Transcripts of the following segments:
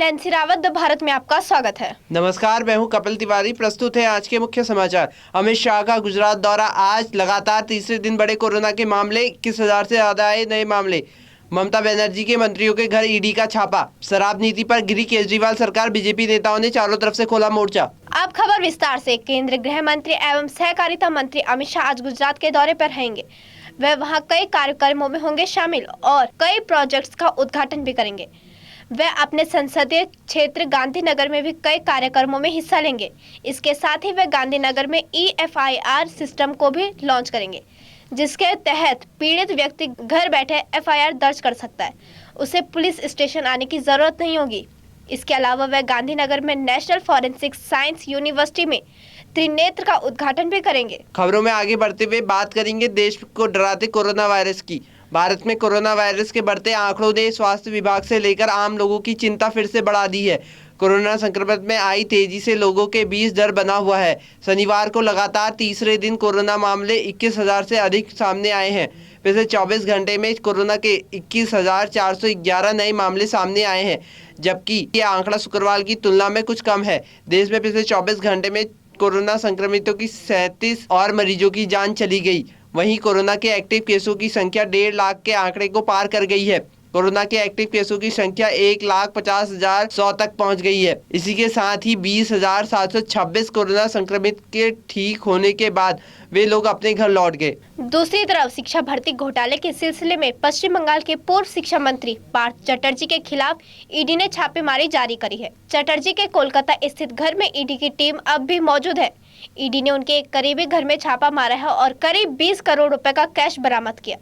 Nancy Rawat. The Bharat में आपका स्वागत है। नमस्कार, मैं हूं कपिल तिवारी। प्रस्तुत है आज के मुख्य समाचार। अमित शाह का गुजरात दौरा आज। लगातार तीसरे दिन बढ़े कोरोना के मामले, 21,000 से ज्यादा आए नए मामले। ममता बनर्जी के मंत्रियों के घर ईडी का छापा। शराब नीति पर गिरी केजरीवाल सरकार। बीजेपी नेताओं ने चारों तरफ से खोला मोर्चा। अब खबर विस्तार से। केंद्रीय गृह मंत्री एवं सहकारिता मंत्री अमित शाह आज गुजरात के दौरे पर रहेंगे। वे वहां कई कार्यक्रमों में होंगे शामिल और कई प्रोजेक्ट्स का उद्घाटन भी करेंगे। वे अपने संसदीय क्षेत्र गांधीनगर में भी कई कार्यक्रमों में हिस्सा लेंगे। इसके साथ ही वे गांधीनगर में EFIR सिस्टम को भी लॉन्च करेंगे, जिसके तहत पीड़ित व्यक्ति घर बैठे FIR दर्ज कर सकता है। उसे पुलिस स्टेशन आने की जरूरत नहीं होगी। इसके अलावा वह गांधीनगर में नेशनल फॉरेंसिक साइंस यूनिवर्सिटी में त्रिनेत्र का उद्घाटन भी करेंगे। खबरों में आगे बढ़ते हुए बात करेंगे देश को डराते कोरोना वायरस की। भारत में कोरोना वायरस के बढ़ते आंकड़ों ने स्वास्थ्य विभाग से लेकर आम लोगों की चिंता फिर से बढ़ा दी है। कोरोना संक्रमण में आई तेजी से लोगों के बीच डर बना हुआ है। शनिवार को लगातार तीसरे दिन कोरोना मामले 21,000 से अधिक सामने आए हैं। पिछले 24 घंटे में कोरोना के 21,411 नए मामले सामने आए हैं, जबकि यह आंकड़ा शुक्रवार की तुलना में कुछ कम है। देश में पिछले 24 घंटे में कोरोना संक्रमितों की 37 और मरीजों की जान चली गई। वहीं कोरोना के एक्टिव केसों की संख्या 1.5 लाख के आंकड़े को पार कर गई है। कोरोना के एक्टिव केसों की संख्या 1,50,100 तक पहुंच गई है। इसी के साथ ही 20,726 कोरोना संक्रमित के ठीक होने के बाद वे लोग अपने घर लौट गए। दूसरी तरफ शिक्षा भर्ती घोटाले के सिलसिले में पश्चिम बंगाल के पूर्व शिक्षा मंत्री पार्थ चटर्जी के खिलाफ ईडी ने छापेमारी जारी करी है। चटर्जी के कोलकाता स्थित घर में ईडी की टीम अब भी मौजूद है। ईडी ने उनके एक करीबी घर में छापा मारा है और करीब 20 करोड़ रुपए का कैश बरामद किया।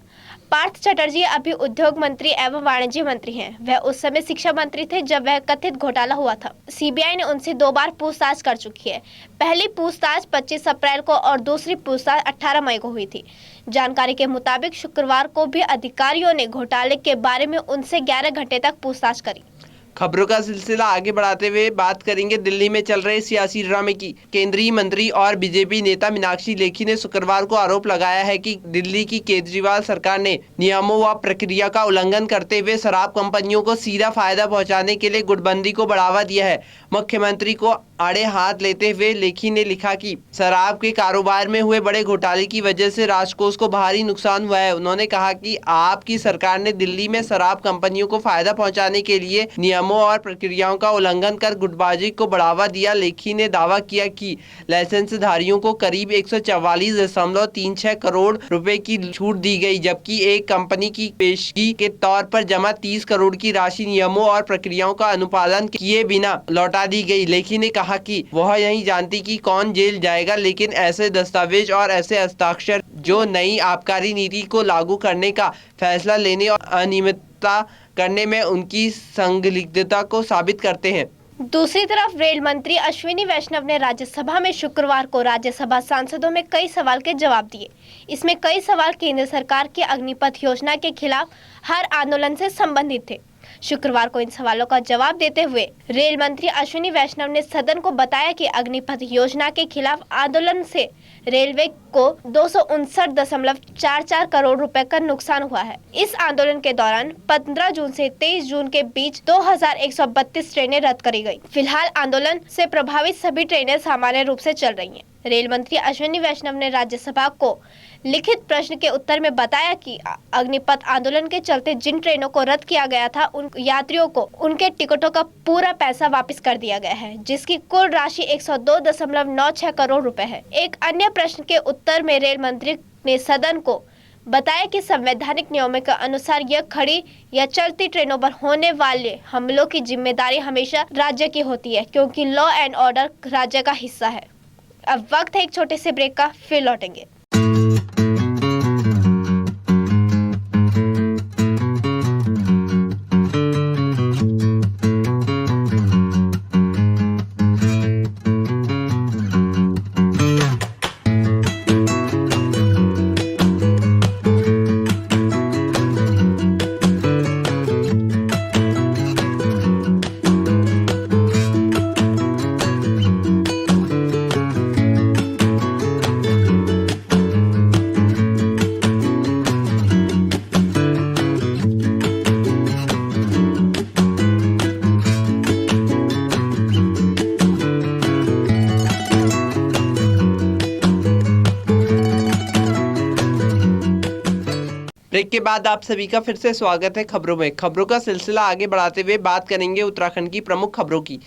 पार्थ चटर्जी अभी उद्योग मंत्री एवं वाणिज्य मंत्री हैं। वह उस समय शिक्षा मंत्री थे जब वह कथित घोटाला हुआ था। सीबीआई ने उनसे 2 बार पूछताछ कर चुकी है। पहली पूछताछ 25 अप्रैल को और दूसरी पूछताछ 18 मई को हुई थी। जानकारी के मुताबिक शुक्रवार को भी अधिकारियों ने घोटाले के बारे में उनसे 11 घंटे तक पूछताछ करी। खबरों का सिलसिला आगे बढ़ाते हुए बात करेंगे दिल्ली में चल रहे सियासी ड्रामे की। केंद्रीय मंत्री और बीजेपी नेता मीनाक्षी लेखी ने शुक्रवार को आरोप लगाया है कि दिल्ली की केजरीवाल सरकार ने नियमों व प्रक्रिया का उल्लंघन करते हुए शराब कंपनियों को सीधा फायदा पहुंचाने के लिए गुटबंदी को बढ़ावा दिया है। मुख्यमंत्री को आड़े हाथ लेते हुए लेखी ने लिखा कि शराब के कारोबार में हुए बड़े घोटाले की वजह से राजकोष को भारी नुकसान हुआ है। उन्होंने कहा कि आपकी सरकार ने दिल्ली में शराब कंपनियों को फायदा पहुंचाने के लिए नियमों और प्रक्रियाओं का उल्लंघन कर गुटबाजी को बढ़ावा दिया। लेखी ने दावा किया कि लाइसेंसधारियों को करीब 144.36 करोड़ रुपए की छूट दी गई, जबकि एक कंपनी की पेशगी के तौर पर जमा 30 करोड़ की राशि नियमों और प्रक्रियाओं का अनुपालन किए बिना लौटा दी गई। लेखी ने कहा कि वह नहीं जानती कि कौन जेल जाएगा, लेकिन ऐसे दस्तावेज और ऐसे हस्ताक्षर जो नई आबकारी नीति को लागू करने का फैसला लेने और अनियमितता करने में उनकी संलिप्तता को साबित करते हैं। दूसरी तरफ रेल मंत्री अश्विनी वैष्णव ने राज्यसभा में शुक्रवार को राज्यसभा सांसदों में कई सवाल के जवाब दिए। इसमें कई सवाल केंद्र सरकार की अग्निपथ योजना के खिलाफ हर आंदोलन से संबंधित थे। शुक्रवार को इन सवालों का जवाब देते हुए रेल मंत्री अश्विनी वैष्णव ने सदन को बताया कि अग्निपथ योजना के खिलाफ आंदोलन से रेलवे को 259.44 करोड़ रुपए का नुकसान हुआ है। इस आंदोलन के दौरान 15 जून से 23 जून के बीच 2132 ट्रेनें रद्द करी गई। फिलहाल आंदोलन से प्रभावित सभी ट्रेनें सामान्य रूप से चल रही हैं। रेल मंत्री अश्विनी वैष्णव ने राज्यसभा को लिखित प्रश्न के उत्तर में बताया कि अग्निपथ आंदोलन के चलते जिन ट्रेनों को रद्द किया गया था, उन यात्रियों को उनके टिकटों का पूरा पैसा वापस कर दिया गया है, जिसकी कुल राशि 102.96 करोड़ रुपए है। एक अन्य प्रश्न के उत्तर में रेल मंत्री ने सदन को बताया कि संवैधानिक नियमों के अनुसार यह खड़ी या चलती ट्रेनों पर होने वाले हमलों की जिम्मेदारी हमेशा राज्य की होती है, क्योंकि लॉ एंड ऑर्डर राज्य का हिस्सा है। अब वक्त है एक छोटे से ब्रेक का, फिर लौटेंगे। ब्रेक के बाद आप सभी का फिर से स्वागत है खबरों में। खबरों का सिलसिला आगे बढ़ाते हुए बात करेंगे उत्तराखंड की प्रमुख खबरों की।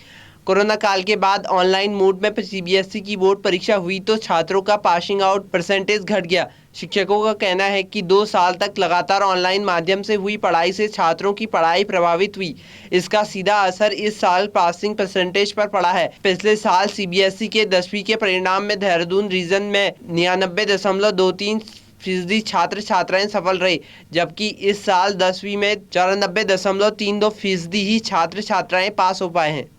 कोरोना काल के बाद ऑनलाइन मोड में सीबीएसई की बोर्ड परीक्षा हुई तो छात्रों का पासिंग आउट परसेंटेज घट गया। शिक्षकों का कहना है कि 2 साल तक लगातार ऑनलाइन माध्यम से हुई पढ़ाई से छात्रों की पढ़ाई प्रभावित हुई। इसका सीधा असर इस साल पासिंग परसेंटेज पर पड़ा है। पिछले साल सीबीएसई के 10वीं के परिणाम में देहरादून रीजन में 99.23% छात्र छात्राएं सफल रहे, जबकि इस साल 10वीं में 94.32% ही छात्र छात्राएं पास हो पाए हैं।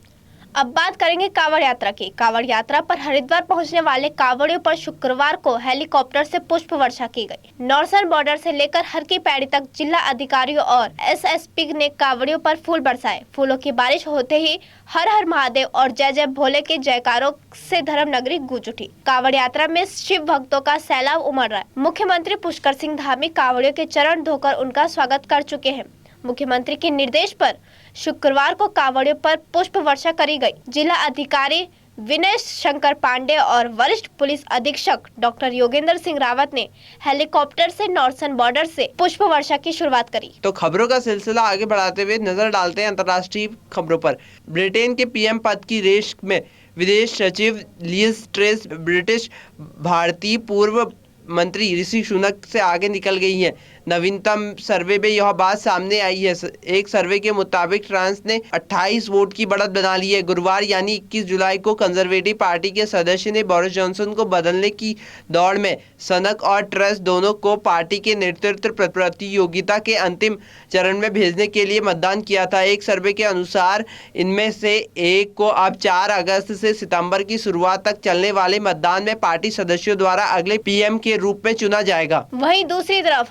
अब बात करेंगे कांवड़ यात्रा की। कांवड़ यात्रा पर हरिद्वार पहुंचने वाले कांवड़ियों पर शुक्रवार को हेलीकॉप्टर से पुष्प वर्षा की गई। नॉर्सर्न बॉर्डर से लेकर हर की पैड़ी तक जिला अधिकारियों और एसएसपी ने कांवड़ियों पर फूल बरसाए। फूलों की बारिश होते ही हर हर महादेव और जय जय भोले के जयकारों से धर्म नगरी गूंज उठी। कांवड़ यात्रा में शिव भक्तों का सैलाब उमड़ रहा है। मुख्यमंत्री पुष्कर सिंह धामी कांवड़ियों के चरण धोकर उनका स्वागत कर चुके हैं। मुख्यमंत्री के निर्देश पर शुक्रवार को कांवड़ियों पर पुष्प वर्षा करी गई। जिला अधिकारी विनय शंकर पांडे और वरिष्ठ पुलिस अधीक्षक डॉक्टर योगेंद्र सिंह रावत ने हेलीकॉप्टर से नॉर्सर्न बॉर्डर से पुष्प वर्षा की शुरुआत करी। तो खबरों का सिलसिला आगे बढ़ाते हुए नजर डालते हैं अंतर्राष्ट्रीय खबरों पर। ब्रिटेन के पीएम पद की रेस में विदेश सचिव लिज ट्रेस ब्रिटिश भारतीय पूर्व मंत्री ऋषि सुनक से आगे निकल गई है। नवीनतम सर्वे में यह बात सामने आई है। एक सर्वे के मुताबिक फ्रांस ने 28 वोट की बढ़त बना ली है। गुरुवार यानी 21 जुलाई को कंजर्वेटिव पार्टी के सदस्य ने बोरिस जॉनसन को बदलने की दौड़ में सनक और ट्रस दोनों को पार्टी के नेतृत्व प्रतियोगिता के अंतिम चरण में भेजने के लिए मतदान किया था। एक सर्वे के अनुसार इनमें से एक को अब 4 अगस्त से सितंबर की शुरुआत तक चलने वाले मतदान में पार्टी सदस्यों द्वारा अगले पीएम के रूप में चुना जाएगा। वहीं दूसरी तरफ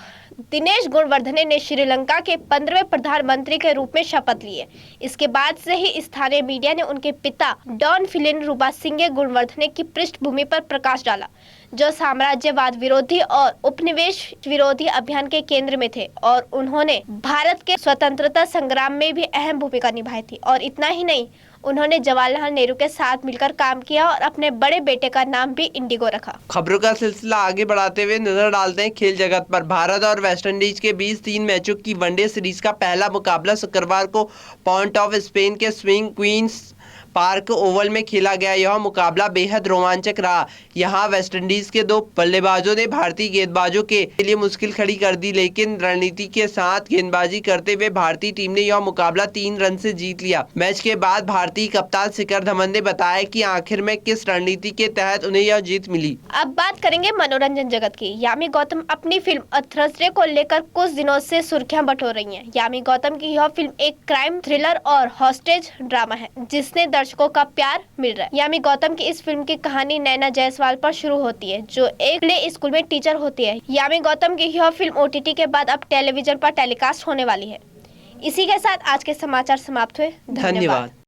दिनेश गुणवर्धने ने श्रीलंका के 15वें प्रधानमंत्री के रूप में शपथ ली है। इसके बाद से ही स्थानीय मीडिया ने उनके पिता डॉन फिलिन रुबासिंगे गुणवर्धने की पृष्ठभूमि पर प्रकाश डाला, जो साम्राज्यवाद विरोधी और उपनिवेश विरोधी अभियान के केंद्र में थे और उन्होंने भारत के स्वतंत्रता संग्राम में भी अहम भूमिका निभाई थी। और इतना ही नहीं, उन्होंने जवाहरलाल नेहरू के साथ मिलकर काम किया और अपने बड़े बेटे का नाम भी इंडिगो रखा। खबरों का सिलसिला आगे बढ़ाते हुए नजर डालते हैं खेल जगत पर। भारत और वेस्टइंडीज के बीच 3 मैचों की वनडे सीरीज का पहला मुकाबला शुक्रवार को पॉइंट ऑफ स्पेन के स्विंग क्वींस पार्क ओवल में खेला गया। यह मुकाबला बेहद रोमांचक रहा। यहाँ वेस्टइंडीज के 2 बल्लेबाजों ने भारतीय गेंदबाजों के लिए मुश्किल खड़ी कर दी, लेकिन रणनीति के साथ गेंदबाजी करते हुए भारतीय टीम ने यह मुकाबला 3 रन से जीत लिया। मैच के बाद भारतीय कप्तान शिखर धवन ने बताया कि आखिर में किस रणनीति के तहत उन्हें यह जीत मिली। अब बात करेंगे मनोरंजन जगत की। यामी गौतम अपनी फिल्म अ थर्सडे को लेकर कुछ दिनों से सुर्खियां बटोर रही हैं। यामी गौतम की यह फिल्म एक क्राइम थ्रिलर और हॉस्टेज ड्रामा है, जिसने दर्शकों का प्यार मिल रहा है। यामी गौतम की इस फिल्म की कहानी नैना जायसवाल पर शुरू होती है, जो एक प्ले स्कूल में टीचर होती है। यामी गौतम की यह फिल्म ओटीटी के बाद अब टेलीविजन पर टेलीकास्ट होने वाली है। इसी के साथ आज के समाचार समाप्त हुए। धन्यवाद।